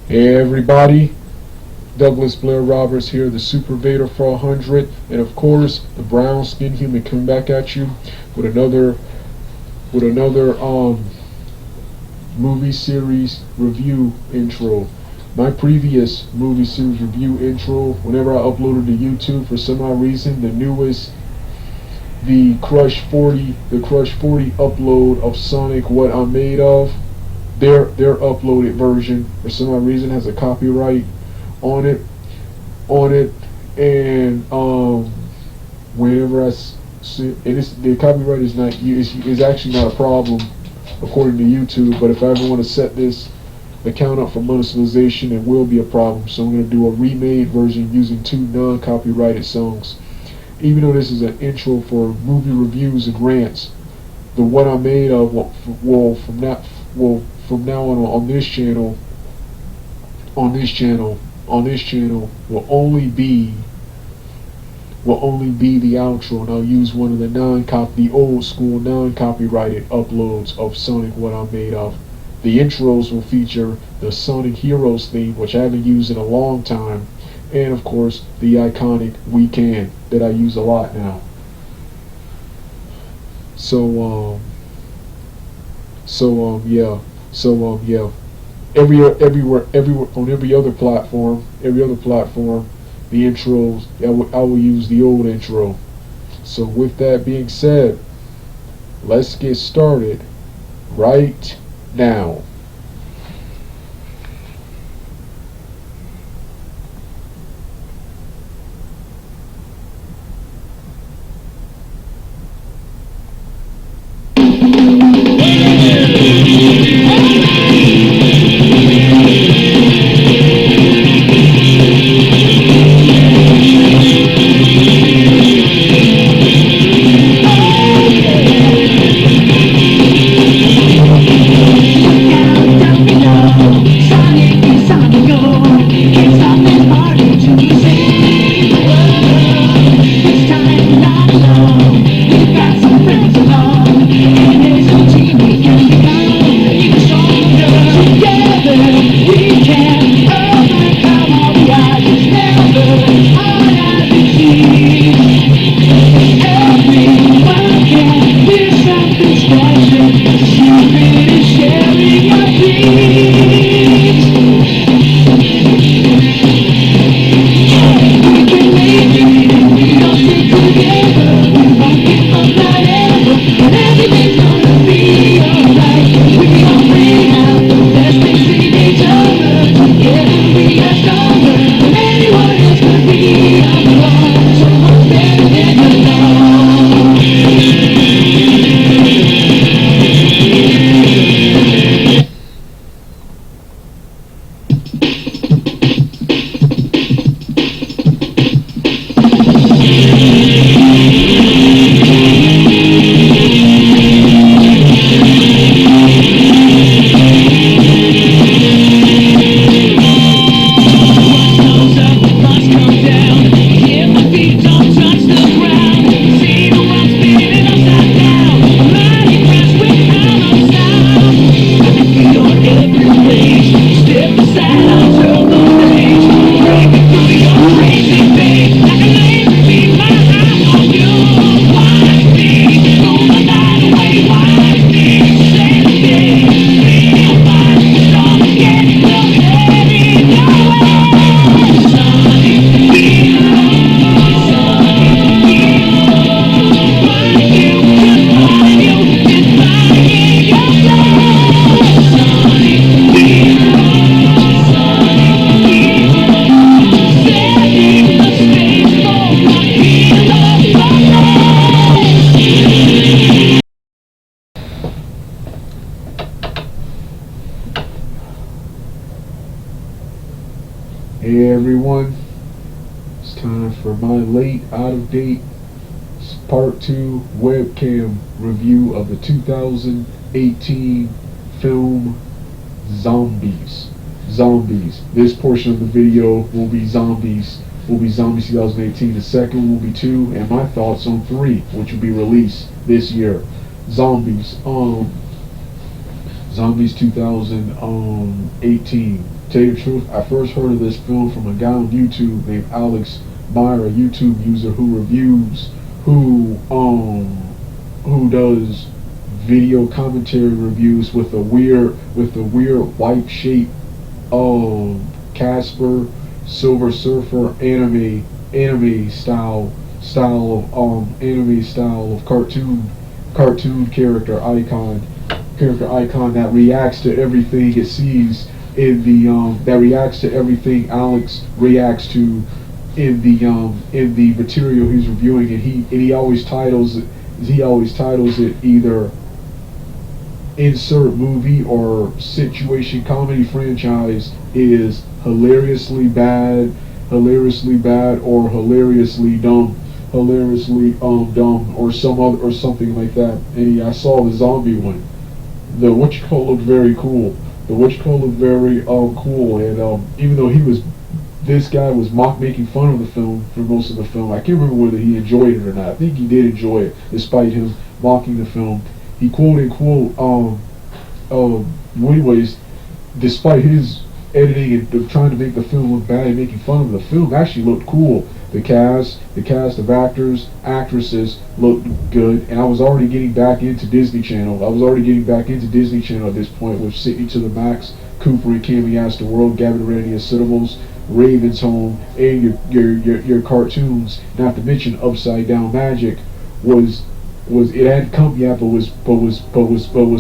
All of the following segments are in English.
Hey everybody, Douglas Blair Roberts here, the Super Vader 400, and of course the brown skin human coming back at you with another movie series review intro. My previous movie series review intro, whenever I uploaded to YouTube, for some odd reason, the newest, the Crush 40 upload of Sonic What I'm Made Of, their uploaded version for some odd reason has a copyright on it, and whenever I see, and the copyright is actually not a problem according to YouTube, but if I ever want to set this account up for monetization, it will be a problem. So I'm going to do a remade version using two non-copyrighted songs. Even though this is an intro for movie reviews and rants, the What I'm Made Of will from now on this channel will only be the outro, and I'll use one of the old school non-copyrighted uploads of Sonic What I'm Made Of. The intros will feature the Sonic Heroes theme, which I haven't used in a long time, and of course the iconic We Can that I use a lot now. Everywhere on every other platform, the intros, I will use the old intro. So with that being said, let's get started right now. Hey everyone, it's time for my late, out-of-date Part 2 webcam review of the 2018 film Zombies. This portion of the video will be Zombies 2018. The second will be 2, and my thoughts on 3, which will be released this year. Zombies 2018. Tell you the truth, I first heard of this film from a guy on YouTube named Alex Meyer, a YouTube user who reviews, who who does video commentary reviews with a weird white shape Casper Silver Surfer anime style of cartoon character icon that reacts to everything it sees in the that reacts to everything Alex reacts to in the material he's reviewing, and he always titles it either insert movie or situation comedy franchise is hilariously bad, or hilariously dumb, or something like that. And I saw the zombie one. The what you call looked very cool. The what you call looked very cool, and even though this guy was making fun of the film for most of the film. I can't remember whether he enjoyed it or not. I think he did enjoy it, despite him mocking the film. He quote unquote anyways, despite his editing and trying to make the film look bad and making fun of the film, actually looked cool. The cast of actors, actresses looked good, and I was already getting back into Disney Channel. At this point with Sydney to the Max, Cooper and Cammy Asked the World, Gavin Randy and Citables, Raven's Home, and your cartoons. Not to mention Upside Down Magic was it hadn't come yet, but was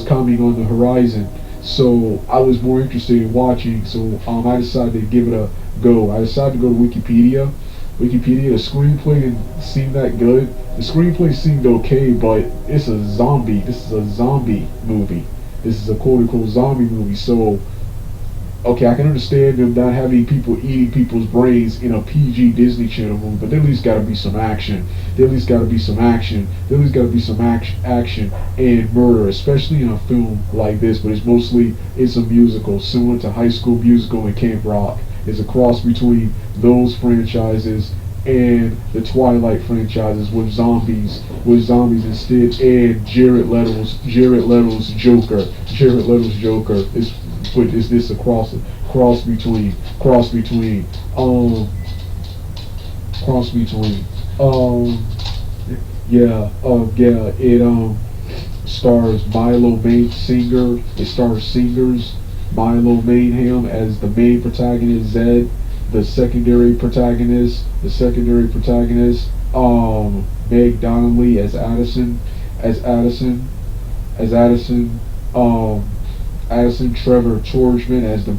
coming on the horizon. So I was more interested in watching. So I decided to give it a go. I decided to go to Wikipedia. The screenplay didn't seem that good. The screenplay seemed okay, but it's a zombie. This is a zombie movie. This is a quote unquote zombie movie. So okay, I can understand them not having people eating people's brains in a PG Disney Channel movie, but there at least got to be some action. Action and murder, especially in a film like this. But it's a musical, similar to High School Musical and Camp Rock. It's a cross between those franchises and the Twilight franchises with zombies instead, and Jared Leto's Joker. Is this a cross between it stars It stars singers Milo Mayhem as the main protagonist, Zed, the secondary protagonist, Meg Donnelly as Addison, Trevor Chorchman as the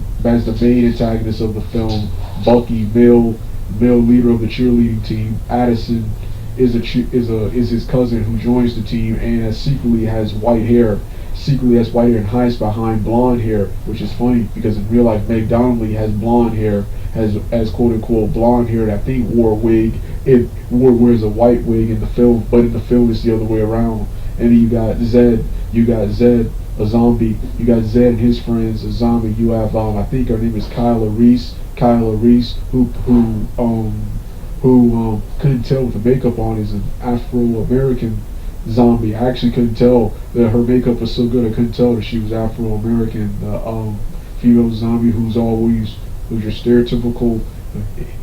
main antagonist of the film, Bucky, male leader of the cheerleading team. Addison is his cousin who joins the team and secretly has white hair and hides behind blonde hair, which is funny because in real life Meg Donnelly has blonde hair, has quote unquote blonde hair, and I think wore a wig. Wears a white wig in the film, but in the film it's the other way around. And then you got Zed, a zombie. You got Zed and his friends, a zombie. You have I think her name is Kyla Reese, who couldn't tell with the makeup on, is an Afro-American zombie. I actually couldn't tell that her makeup was so good. I couldn't tell that she was Afro-American. Female zombie who's your stereotypical.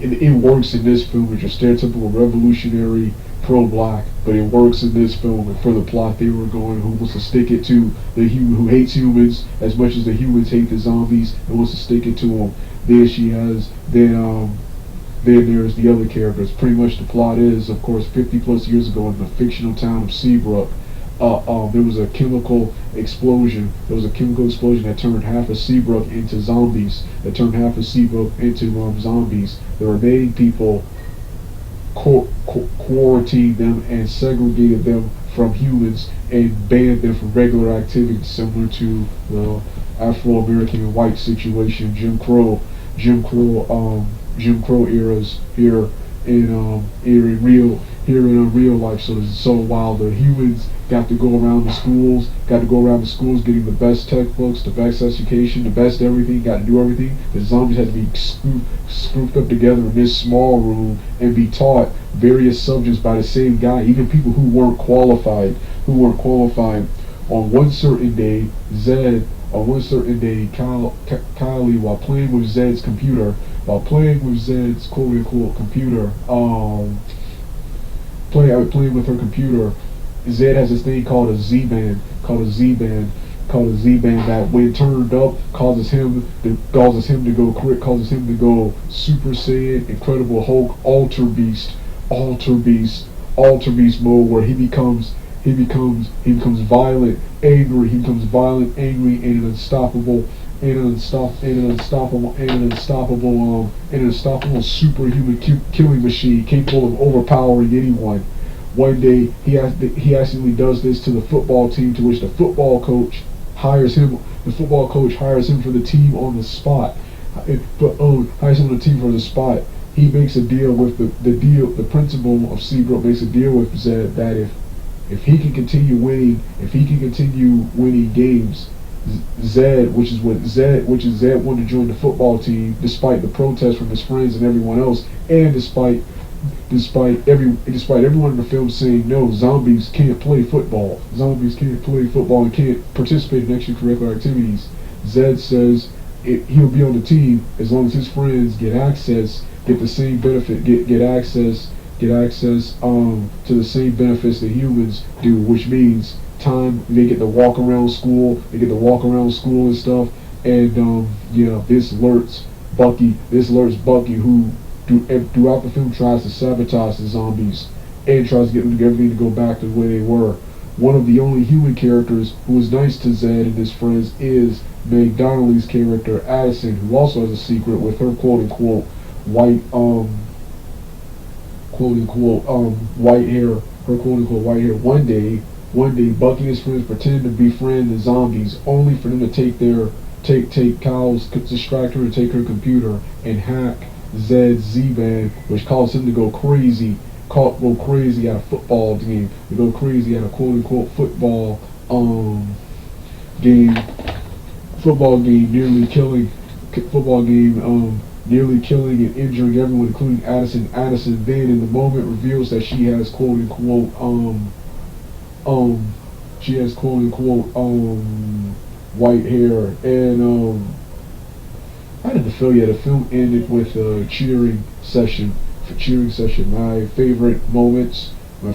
It works in this film as your stereotypical revolutionary pro-black, but it works in this film and for the plot they were going, who wants to stick it to the human, who hates humans as much as the humans hate the zombies, and wants to stick it to them. Then there's the other characters. Pretty much the plot is, of course, 50 plus years ago in the fictional town of Seabrook, there was a chemical explosion. That turned half of Seabrook into zombies. The remaining people quarantined them and segregated them from humans and banned them from regular activities, similar to the Afro-American and white situation, Jim Crow eras here in real life. So while the humans got to go around the schools getting the best textbooks, the best education, the best everything, got to do everything, the zombies had to be scooped up together in this small room and be taught various subjects by the same guy, even people who weren't qualified. On one certain day, Zed On one certain day, Kylie, while playing with Zed's computer, while playing with Zed's quote unquote computer, playing with her computer, Zed has this thing called a Z-band, that when turned up causes him to go Super Saiyan, Incredible Hulk, Alter Beast mode, where he becomes violent, angry, and an unstoppable superhuman killing machine capable of overpowering anyone. One day, he accidentally does this to the football team, to which the football coach hires him. The football coach hires him for the team on the spot. Hires him on the team for the spot. He makes a deal with the principal of Seabrook makes a deal with Zed that if he can continue winning games, Zed wanted to join the football team despite the protests from his friends and everyone else, and despite everyone in the film saying no, zombies can't play football. And can't participate in extracurricular activities. Zed says he'll be on the team as long as his friends get access to the same benefits that humans do, which means time. They get to walk around school. And stuff. And this alerts Bucky, who throughout the film tries to sabotage the zombies and tries to get everything to go back to the way they were. One of the only human characters who is nice to Zed and his friends is Meg Donnelly's character Addison, who also has a secret with her quote unquote white hair. One day Bucky and his friends pretend to befriend the zombies, only for them to take distract her and take her computer and hack Zed's Z-band, which causes him to go crazy at a football game. To go crazy at a quote unquote football game, nearly killing and injuring everyone, including Addison. Addison then, in the moment, reveals that she has quote unquote white hair. And how did the film ended with a cheering session. My favorite moments, I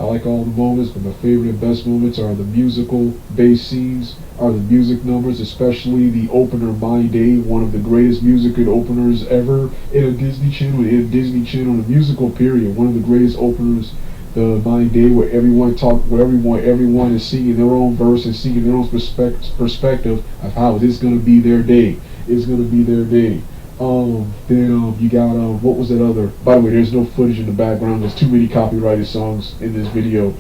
like all the moments, but my favorite and best moments are the musical based scenes, are the music numbers, especially the opener My Day, one of the greatest musical openers ever in a Disney Channel, the musical period, one of the greatest openers, the My Day, where everyone is singing their own verse and singing their own perspective of how this is going to be their day. Then you got what was that other? By the way, there's no footage in the background. There's too many copyrighted songs in that video,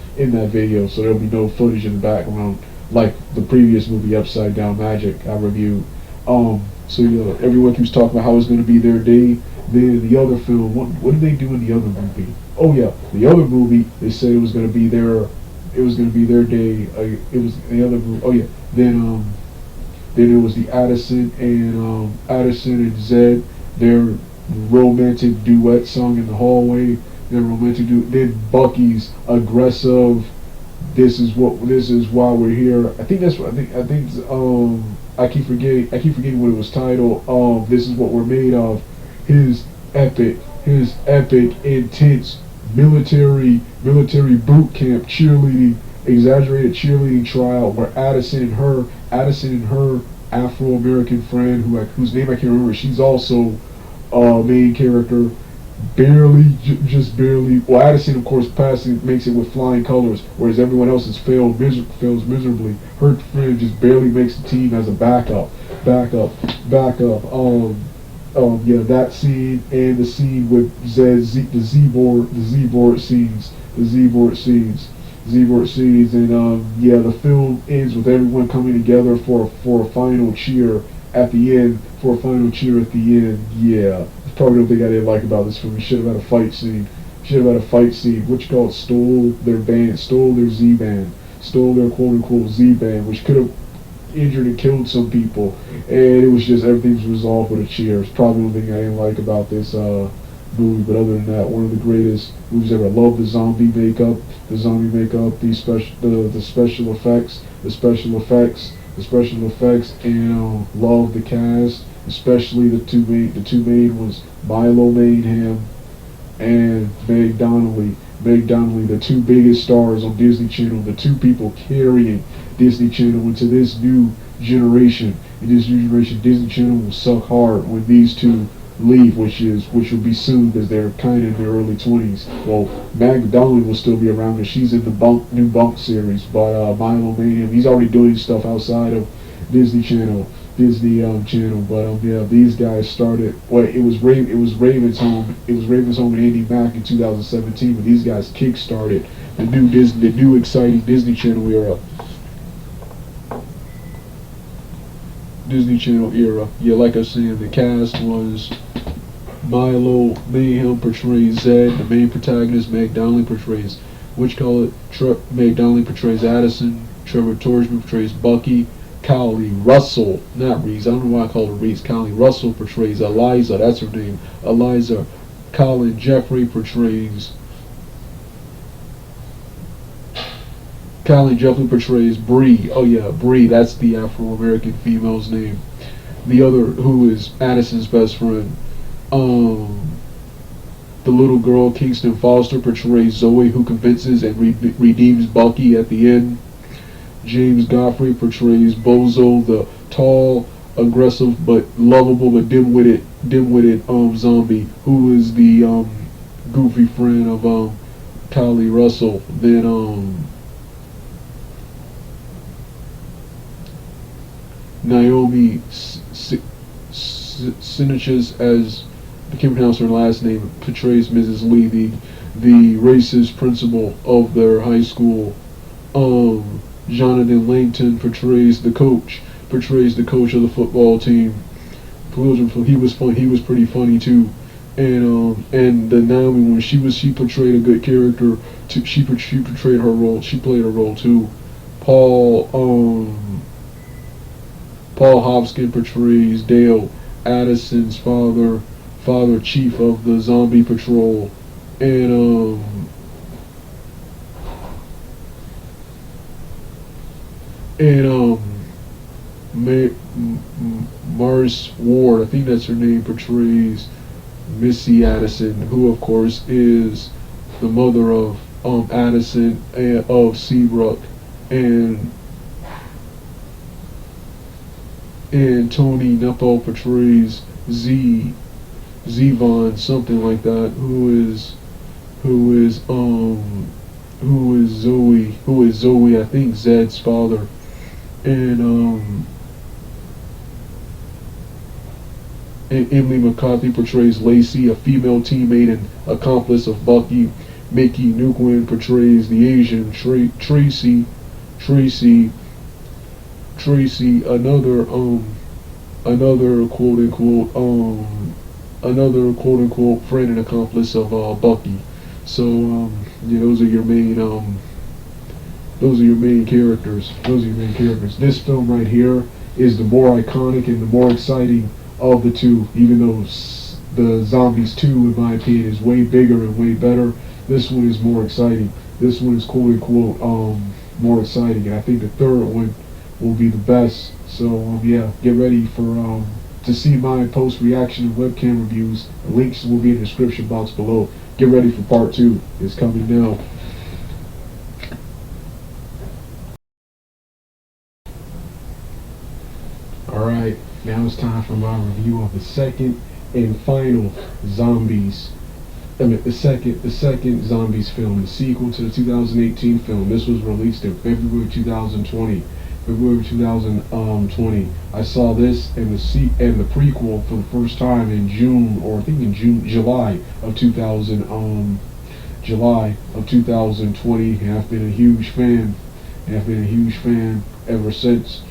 so there'll be no footage in the background like the previous movie Upside Down Magic I reviewed. Everyone keeps talking about how it's going to be their day. Then the other film, what did they do in the other movie? Oh yeah, the other movie, they said it was going to be their day. It was the other movie. Oh yeah, then it was the Addison and Zed, their romantic duet song in the hallway. Then Bucky's aggressive. This is why we're here. I keep forgetting what it was titled. This is what we're made of. His epic, intense military boot camp exaggerated cheerleading trial, where Addison and her Afro-American friend, whose name I can't remember, she's also a main character, just barely. Well, Addison, of course, makes it with flying colors, whereas everyone else fails miserably. Her friend just barely makes the team as a backup. That scene, and the scene with the Z-board scenes, and the film ends with everyone coming together for a final cheer at the end. Yeah, that's probably the thing I didn't like about this film. We should have had a fight scene. Stole their Z-band, stole their quote-unquote Z-band, which could have injured and killed some people, and it was just everything's resolved with a cheer. It's probably the thing I didn't like about this movie, but other than that, one of the greatest movies ever. I love the zombie makeup, the special effects the special effects, and love the cast, especially the two main was Milo Mayhem and Meg Donnelly. Meg Donnelly, the two biggest stars on Disney Channel, the two people carrying Disney Channel into this new generation. In this new generation, Disney Channel will suck hard when these two leave, which will be soon because they're kind of in their early 20s. Well, Meg Donnelly will still be around because she's in the new Bunk series, but Milo Mayhem, he's already doing stuff outside of Disney Channel. Channel, but yeah, these guys started. Well, it was Raven's home. It was Raven's home and Andy Mack in 2017, but these guys kick-started the new exciting Disney Channel era. Disney Channel era. Yeah, like I was saying, the cast was Milo Mayhem portrays Zed, the main protagonist. Meg Donnelly portrays Meg Donnelly portrays Addison. Trevor Torchman portrays Bucky. Kylie Russell, not Reese, I don't know why I call her Reese. Kylie Russell portrays Eliza, that's her name. Eliza. Colin Jeffrey portrays Bree. Oh yeah, Bree, that's the Afro-American female's name. The other, who is Addison's best friend. The little girl, Kingston Foster, portrays Zoe, who convinces and redeems Bucky at the end. James Godfrey portrays Bozo, the tall, aggressive but lovable but dim-witted zombie, who is the goofy friend of Kylie Russell. Then Naomi Siniches, as I can't pronounce her last name, portrays Mrs. Lee, the racist principal of their high school. Jonathan Langton portrays the coach of the football team. He was fun. He was pretty funny too. And the Naomi one, she portrayed a good character. She portrayed her role. She played a role too. Paul Hopkins portrays Dale, Addison's father, chief of the zombie patrol, and Maris Ward, I think that's her name, portrays Missy Addison, who of course is the mother of Addison and of Seabrook, and Tony Nepal portrays Zevon, something like that, who is Zoe, I think Zed's father. And Emily McCarthy portrays Lacey, a female teammate and accomplice of Bucky. Mickey Nguyen portrays the Asian Tracy, another quote unquote friend and accomplice of Bucky. So yeah, those are your main characters. This film right here is the more iconic and the more exciting of the two, even though the Zombies 2, in my opinion, is way bigger and way better. This one is more exciting. This one is quote unquote more exciting, and I think the third one will be the best. So yeah, get ready for to see my post reaction and webcam reviews. The links will be in the description box below. Get ready for part 2. It's coming now. Alright, now it's time for my review of the second and final Zombies. The second Zombies film, the sequel to the 2018 film. This was released in February 2020. I saw this and the prequel for the first time in July of 2020, and I've been a huge fan. Ever since.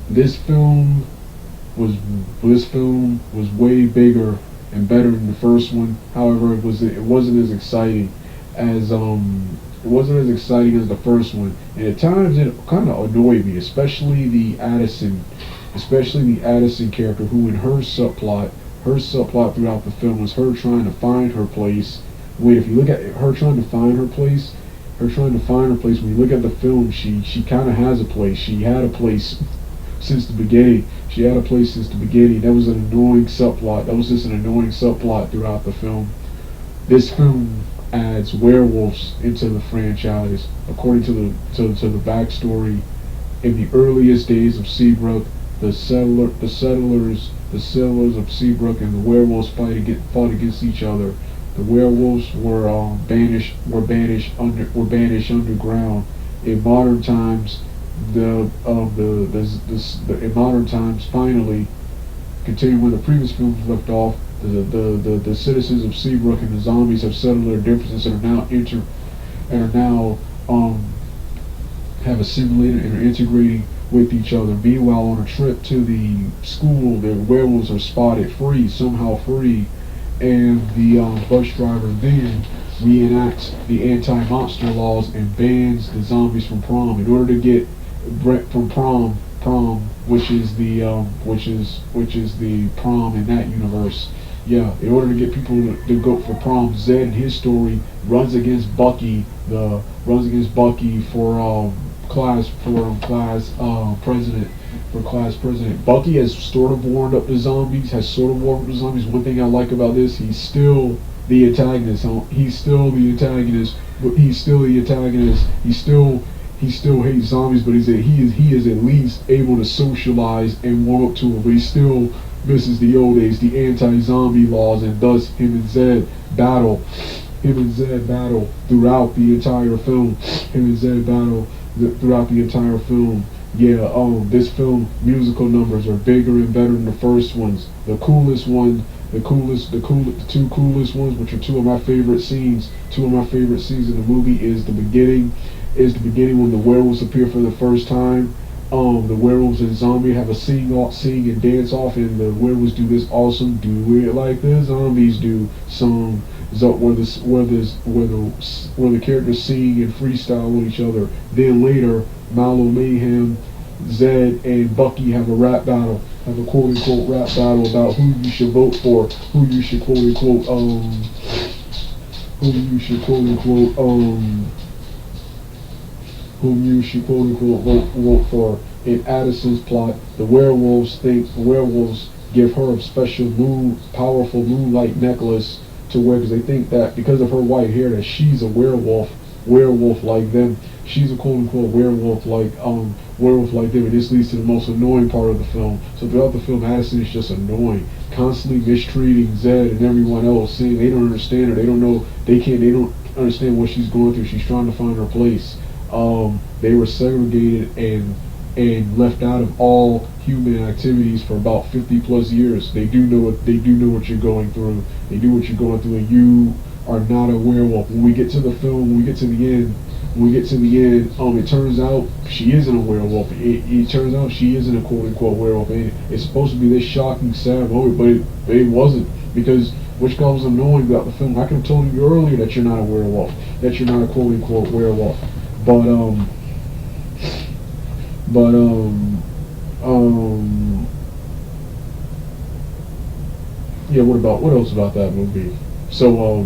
This film was way bigger and better than the first one. However, it wasn't as exciting as the first one, and at times it kind of annoyed me, especially the Addison character, who in her subplot throughout the film was her trying to find her place. Wait, if you look at her trying to find her place, her trying to find her place. When you look at the film, she kind of has a place. She had a place since the beginning. She had a place since the beginning. That was an annoying subplot. That was just an annoying subplot throughout the film. This film adds werewolves into the franchise. According to the backstory, in the earliest days of Seabrook, the settlers of Seabrook and the werewolves fought against each other. The werewolves were banished underground. In modern times, in modern times, finally, continuing where the previous films left off, the citizens of Seabrook and the zombies have settled their differences and are now have assimilated and are integrating with each other. Meanwhile, on a trip to the school, the werewolves are spotted somehow free, and the bus driver then reenacts the anti-monster laws and bans the zombies from prom in order to get from prom, which is the prom in that universe. Yeah, in order to get people to go for prom, Zed in his story runs against Bucky for class president. Bucky has sort of warmed up the zombies. One thing I like about this, he's still the antagonist. He still hates zombies, but he is at least able to socialize and warm up to them. But he still misses the old days, the anti-zombie laws, and thus him and Zed battle throughout the entire film. Yeah, this film musical numbers are bigger and better than the first ones. The two coolest ones, which are two of my favorite scenes. Two of my favorite scenes in the movie is the beginning when the werewolves appear for the first time. The werewolves and zombie have a sing and dance off, and the werewolves do this awesome "Do It Like the Zombies Do" song, where the characters sing and freestyle with each other. Then later, Milo Mayhem, Zed, and Bucky have a rap battle, quote unquote rap battle about who you should vote for, who you should quote unquote vote for. In Addison's plot, the werewolves give her a special powerful moonlight necklace to wear, because they think that because of her white hair that she's a werewolf like them. She's a quote unquote werewolf like them, and this leads to the most annoying part of the film. So throughout the film, Addison is just annoying, constantly mistreating Zed and everyone else, saying they don't understand her, they don't understand what she's going through. She's trying to find her place. They were segregated and left out of all human activities for about 50 plus years. They do know what you're going through. And you are not a werewolf. When we get to the end, it turns out she isn't a werewolf. It turns out she isn't a quote unquote werewolf. And it's supposed to be this shocking, sad moment, but it wasn't, because which was annoying about the film. I could have told you earlier that you're not a werewolf, that you're not a quote unquote werewolf. Yeah, what else about that movie? So,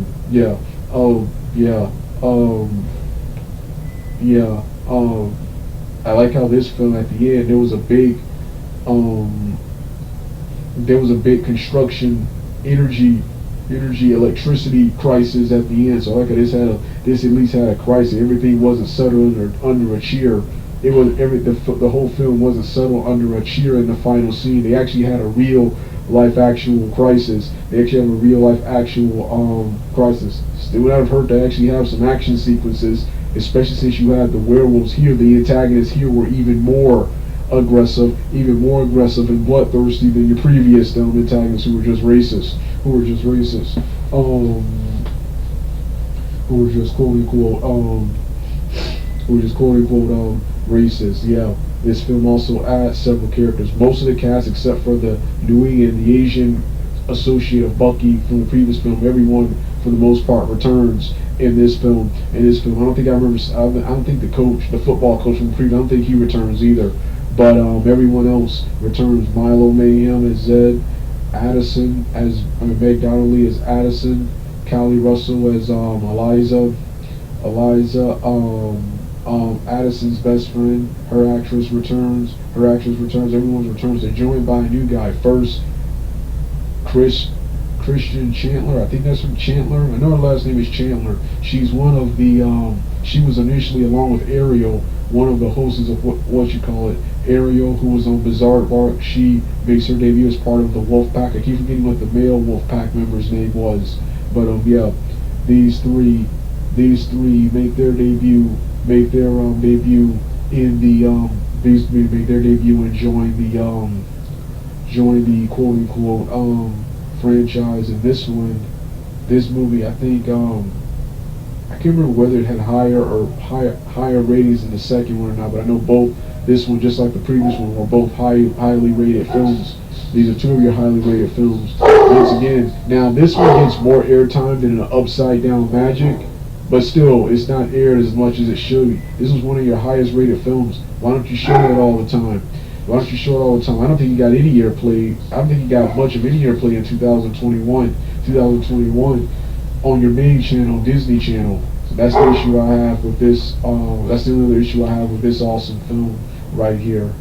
I like how this film at the end, there was a big construction energy electricity crisis at the end. So like this at least had a crisis. Everything wasn't settled under a cheer. It was the whole film wasn't settled under a cheer in the final scene. They actually had a real life actual crisis. They actually have a real life actual crisis. It would have hurt to actually have some action sequences, especially since you had the werewolves here. The antagonists here were even more aggressive and bloodthirsty than your previous antagonists who were just racist. Who were just quote unquote racist. Yeah. This film also adds several characters. Most of the cast, except for the Nui and the Asian associate of Bucky from the previous film, everyone for the most part returns in this film. I don't think the football coach from the previous, I don't think he returns either. But everyone else returns. Milo Mayhem as Zed, Addison as Meg Donnelly as Addison, Callie Russell as Eliza, Eliza, Addison's best friend, her actress returns. Everyone's returns. They're joined by a new guy. First, Christian Chandler. I think that's from Chandler. I know her last name is Chandler. She's one of the. She was initially, along with Ariel, one of the hosts of what you call it. Ariel, who was on Bizarre Bark. She makes her debut as part of the Wolf Pack. I keep forgetting what the male Wolf Pack member's name was, but yeah, these three make their debut. Debut in the these three make their debut and join the quote unquote franchise. And this movie, I think I can't remember whether it had higher ratings than the second one or not, but I know both this one, just like the previous one, were both highly rated films. These are two of your highly rated films. Once again, now this one gets more airtime than an Upside Down Magic, but still, it's not aired as much as it should be. This was one of your highest rated films. Why don't you show it all the time? I don't think you got any airplay. I don't think you got much of any airplay in 2021 on your main channel, Disney Channel. So that's the issue I have with this. That's the other issue I have with this awesome film right here.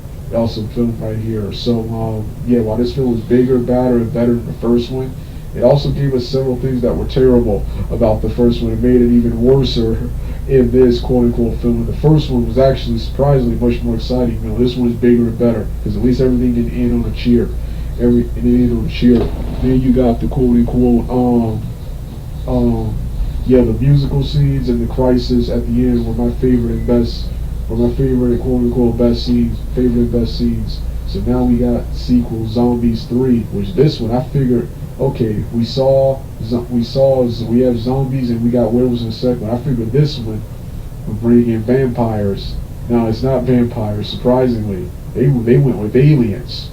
So yeah, while this film was bigger, badder, and better than the first one, it also gave us several things that were terrible about the first one. It made it even worse in this quote-unquote film. And the first one was actually surprisingly much more exciting. You know, this one is bigger and better because at least everything didn't end on a cheer. Then you got the quote-unquote the musical scenes and the crisis at the end were my favorite and best. Were my favorite quote-unquote best scenes. So now we got sequel Zombies 3, which this one I figured. Okay, we have zombies and we got werewolves in the second one. I figured this one would bring in vampires. Now it's not vampires, surprisingly. They went with aliens.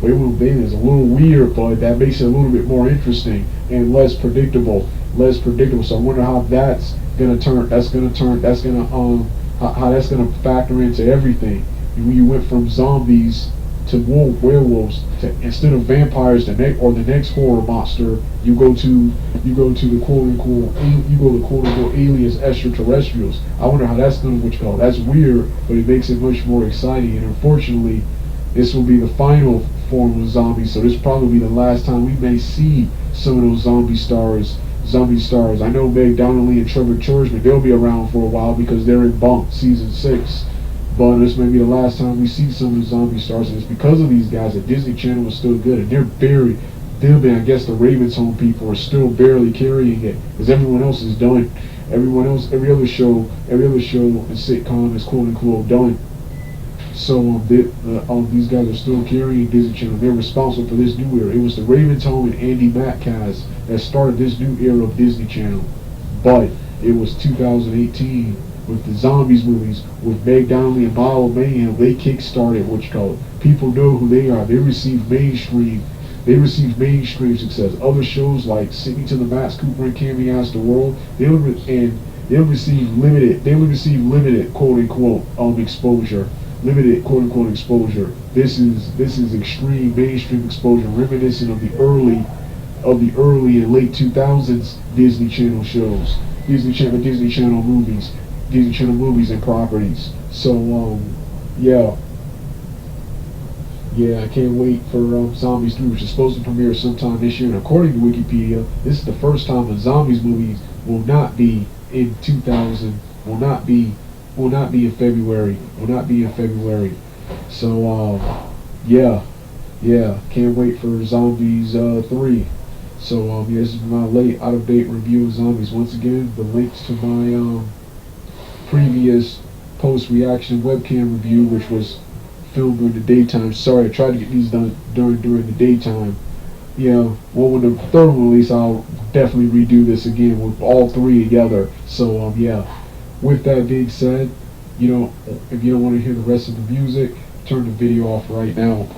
A little weird, but that makes it a little bit more interesting and less predictable. So I wonder how that's gonna factor into everything. When you went from zombies to werewolves, to instead of vampires, the next horror monster, you go to the quote unquote aliens, extraterrestrials. I wonder how that's gonna That's weird, but it makes it much more exciting. And unfortunately, this will be the final form of zombies, so this will probably be the last time we may see some of those zombie stars. I know Meg Donnelly and Trevor Churchman, they'll be around for a while because they're in Bunk season 6. But this may be the last time we see some of the zombie stars, and it's because of these guys that Disney Channel is still good, and I guess the Ravens home people are still barely carrying it, because everyone else is done. Every other show and sitcom is quote unquote done. So these guys are still carrying Disney Channel. They're responsible for this new era. It was the Ravens home and Andy Mackcast that started this new era of Disney Channel. But it was 2018 with the zombies movies with Meg Donnelly and Mile of Mayhem. They kickstarted what you call it. People know who they are. They received mainstream success. Other shows like Sydney to the Max, Cooper and Cammy Ask the World, they'll receive limited quote unquote exposure. Limited quote unquote exposure. This is extreme mainstream exposure, reminiscent of the early and late 2000s Disney Channel shows, Disney Channel movies and properties. So yeah, I can't wait for Zombies 3, which is supposed to premiere sometime this year. And according to Wikipedia, this is the first time a Zombies movie will not be in February. So can't wait for Zombies 3. So this is my late out of date review of Zombies. Once again, the links to my previous post reaction webcam review, which was filmed during the daytime. Sorry, I tried to get these done during the daytime. When the third one release, I'll definitely redo this again with all three together. So with that being said, if you don't want to hear the rest of the music, turn the video off right now.